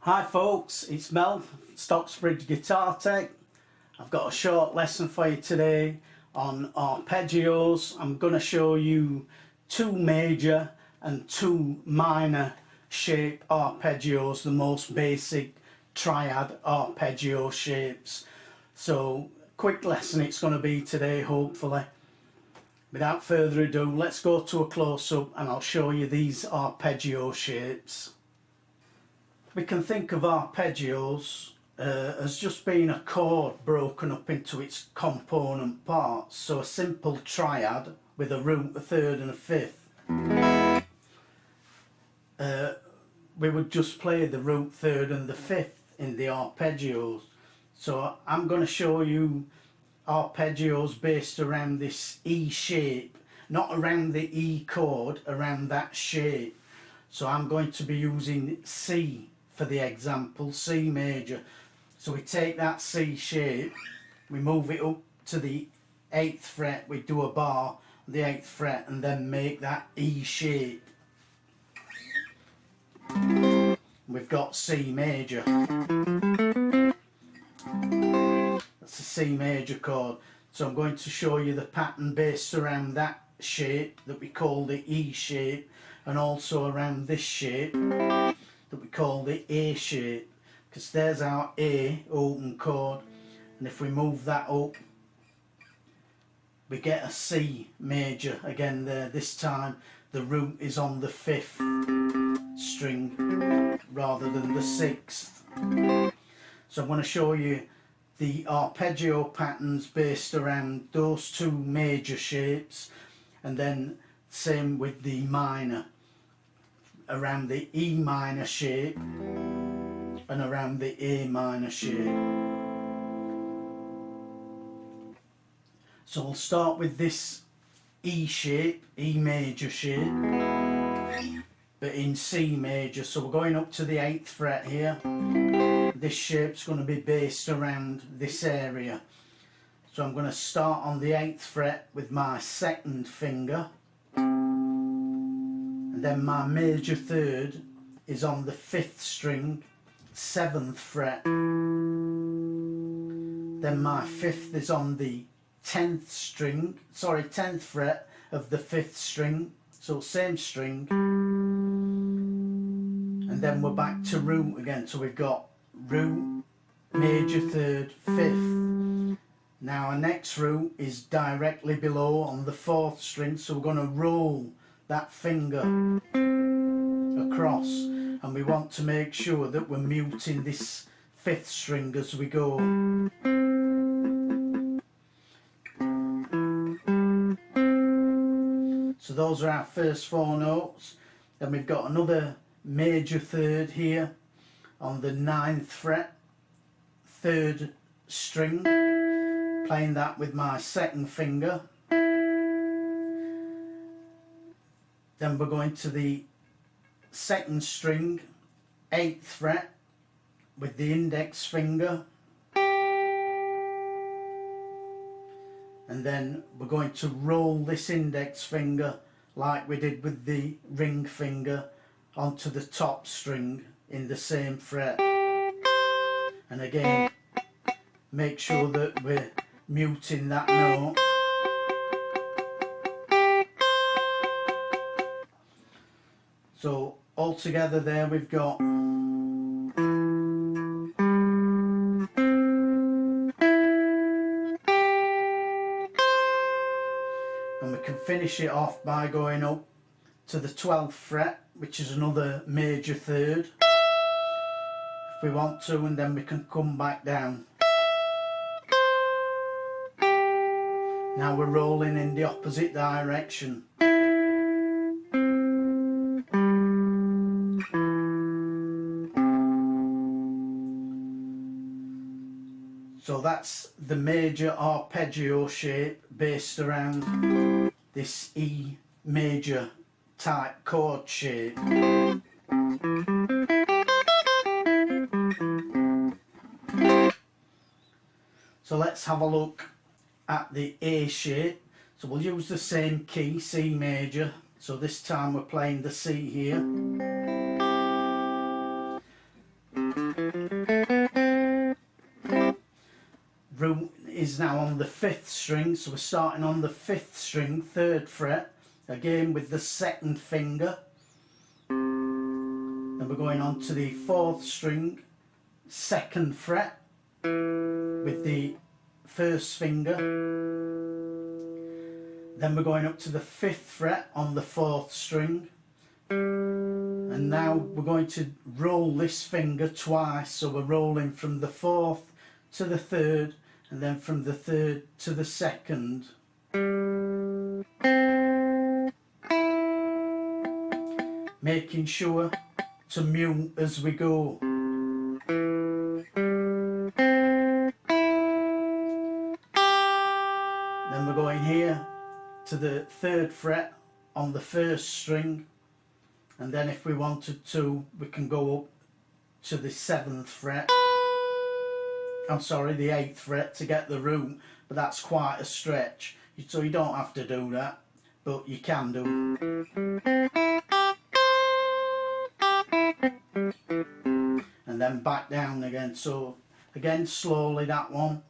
Hi folks, it's Mel, Stocksbridge Guitar Tech. I've got a short lesson for you today on arpeggios. I'm going to show you two major and two minor shape arpeggios, the most basic triad arpeggio shapes. So, quick lesson it's going to be today, hopefully. Without further ado, let's go to a close-up and I'll show you these arpeggio shapes. We can think of arpeggios as just being a chord broken up into its component parts. So a simple triad with a root, a third and a fifth. We would just play the root, third and the fifth in the arpeggios. So I'm going to show you arpeggios based around this E shape, not around the E chord, around that shape. So I'm going to be using C for the example, C major. So we take that C shape, we move it up to the 8th fret, we do a bar on the 8th fret and then make that E shape. We've got C major. That's a C major chord. So I'm going to show you the pattern based around that shape that we call the E shape, and also around this shape that we call the A shape, because there's our A open chord, and if we move that up we get a C major again there. This time the root is on the 5th string rather than the 6th. So I'm going to show you the arpeggio patterns based around those two major shapes, and then same with the minor, around the E minor shape and around the A minor shape. So we'll start with this E shape, E major shape, but in C major. So we're going up to the 8th fret here. This shape's going to be based around this area. So I'm going to start on the 8th fret with my 2nd finger. Then my major third is on the 5th string, 7th fret. Then my 5th is on the 10th fret of the 5th string, so same string. And then we're back to root again, so we've got root, major third, 5th. Now our next root is directly below on the 4th string, so we're going to roll that finger across, and we want to make sure that we're muting this 5th string as we go. So those are our first 4 notes. Then we've got another major third here on the 9th fret, 3rd string, playing that with my 2nd finger. Then we're going to the 2nd string, 8th fret, with the index finger. And then we're going to roll this index finger like we did with the ring finger onto the top string in the same fret. And again, make sure that we're muting that note. So altogether there we've got And we can finish it off by going up to the 12th fret, which is another major third, if we want to, and then we can come back down. Now we're rolling in the opposite direction. So that's the major arpeggio shape based around this E major type chord shape. So let's have a look at the A shape. So we'll use the same key, C major. So this time we're playing the C here. Root is now on the 5th string, so we're starting on the 5th string, 3rd fret, again with the 2nd finger. Then we're going on to the 4th string, 2nd fret, with the 1st finger. Then we're going up to the 5th fret on the 4th string. And now we're going to roll this finger twice, so we're rolling from the 4th to the 3rd, and then from the 3rd to the 2nd. Making sure to mute as we go. Then we're going here to the 3rd fret on the 1st string, and then if we wanted to, we can go up to the 7th fret. I'm sorry, the 8th fret to get the root, but that's quite a stretch, so you don't have to do that, but you can do. And then back down again. So again, slowly that one,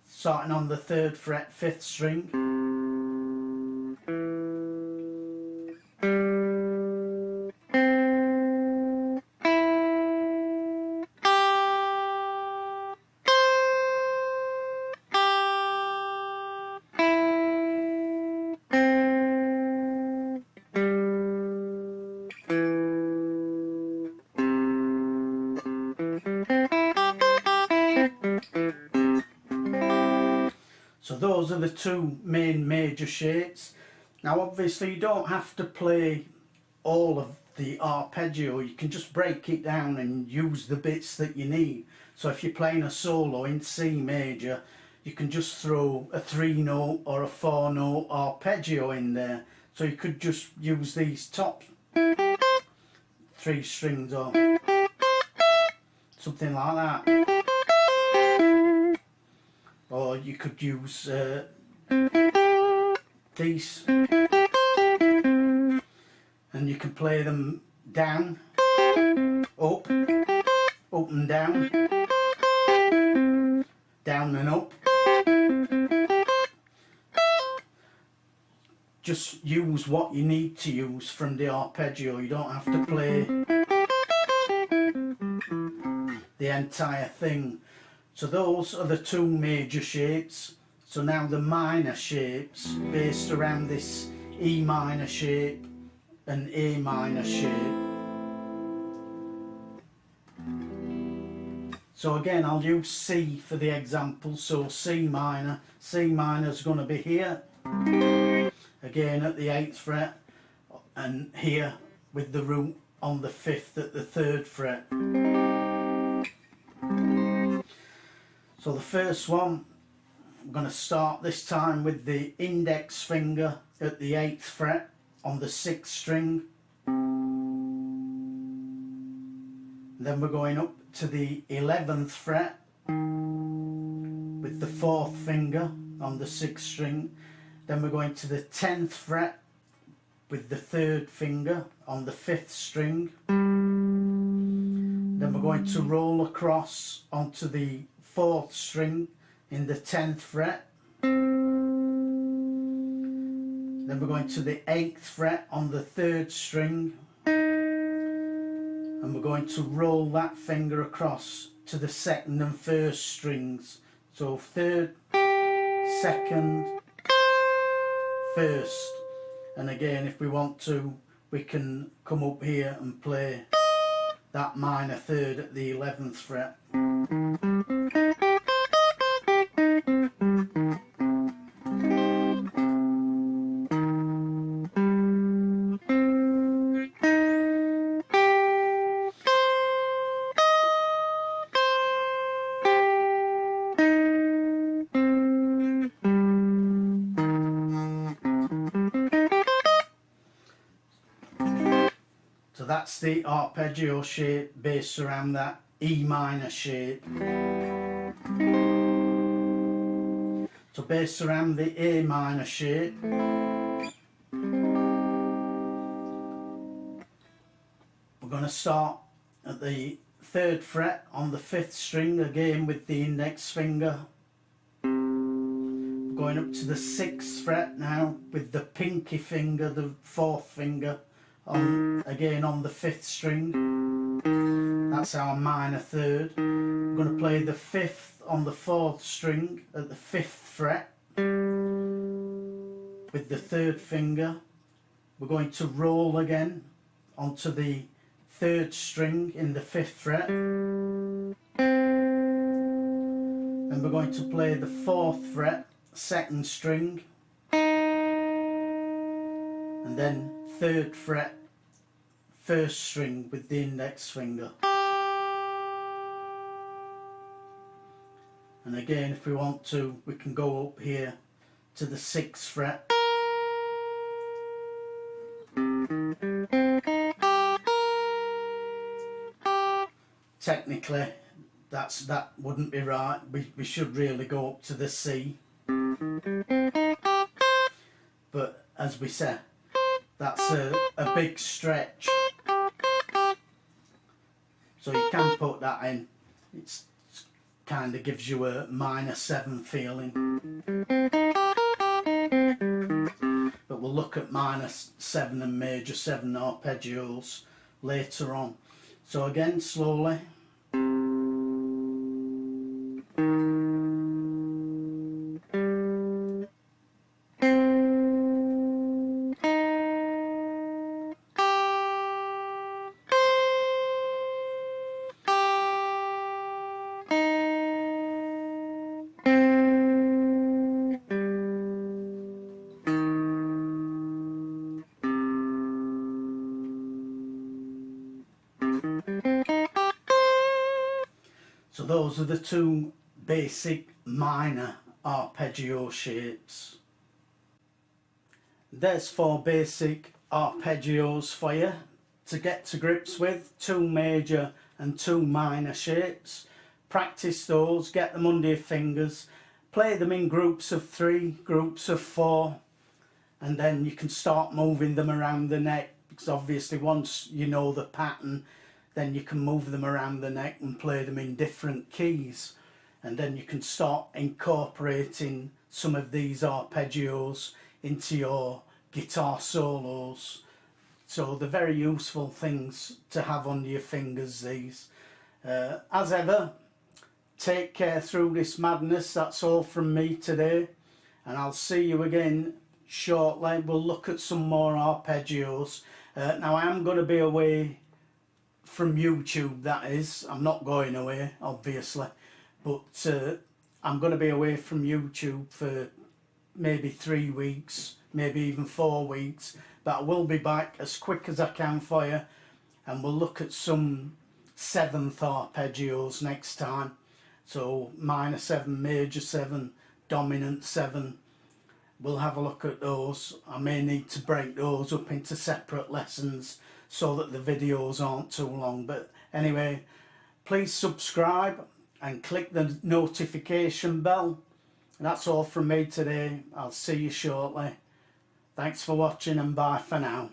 starting on the 3rd fret, 5th string. So those are the two main major shapes. Now obviously you don't have to play all of the arpeggio, you can just break it down and use the bits that you need. So if you're playing a solo in C major, you can just throw a 3-note or a 4-note arpeggio in there. So you could just use these top 3 strings or something like that. Or you could use these, and you can play them down, up and down, down and up. Just use what you need to use from the arpeggio. You don't have to play the entire thing. So those are the two major shapes. So now the minor shapes based around this E minor shape and A minor shape. So again, I'll use C for the example. So C minor is going to be here, again at the 8th fret, and here with the root on the 5th at the 3rd fret. So the first one, I'm going to start this time with the index finger at the 8th fret on the 6th string. Then we're going up to the 11th fret with the 4th finger on the 6th string. Then we're going to the 10th fret with the 3rd finger on the 5th string. Then we're going to roll across onto the 4th string in the 10th fret. Then we're going to the 8th fret on the 3rd string, and we're going to roll that finger across to the 2nd and 1st strings. So 3rd, 2nd, first. And again, if we want to, we can come up here and play that minor third at the 11th fret. So that's the arpeggio shape based around that E minor shape. So based around the A minor shape, we're going to start at the 3rd fret on the 5th string, again with the index finger. We're going up to the 6th fret now with the pinky finger, the 4th finger, again on the 5th string. That's our minor third. We're going to play the 5th on the 4th string at the 5th fret with the 3rd finger. We're going to roll again onto the 3rd string in the 5th fret, and we're going to play the 4th fret 2nd string, and then 3rd fret 1st string with the index finger. And again, if we want to, we can go up here to the 6th fret. Technically, that wouldn't be right. We should really go up to the C. But as we said, that's a big stretch. So you can put that in. It's kind of gives you a minor 7 feeling. But we'll look at minor 7 and major 7 arpeggios later on. So again, slowly. So those are the 2 basic minor arpeggio shapes. There's 4 basic arpeggios for you to get to grips with, 2 major and 2 minor shapes. Practice those, get them under your fingers, play them in groups of 3, groups of 4, and then you can start moving them around the neck, because obviously once you know the pattern, then you can move them around the neck and play them in different keys, and then you can start incorporating some of these arpeggios into your guitar solos. So they're very useful things to have under your fingers, these. As ever, take care through this madness. That's all from me today, and I'll see you again shortly. We'll look at some more arpeggios. Now I am going to be away from YouTube, that is. I'm not going away, obviously, but I'm going to be away from YouTube for maybe 3 weeks, maybe even 4 weeks, but I will be back as quick as I can for you, and we'll look at some 7th arpeggios next time. So minor 7, major 7, dominant 7. We'll have a look at those. I may need to break those up into separate lessons so that the videos aren't too long. But anyway, please subscribe and click the notification bell. And that's all from me today. I'll see you shortly. Thanks for watching, and bye for now.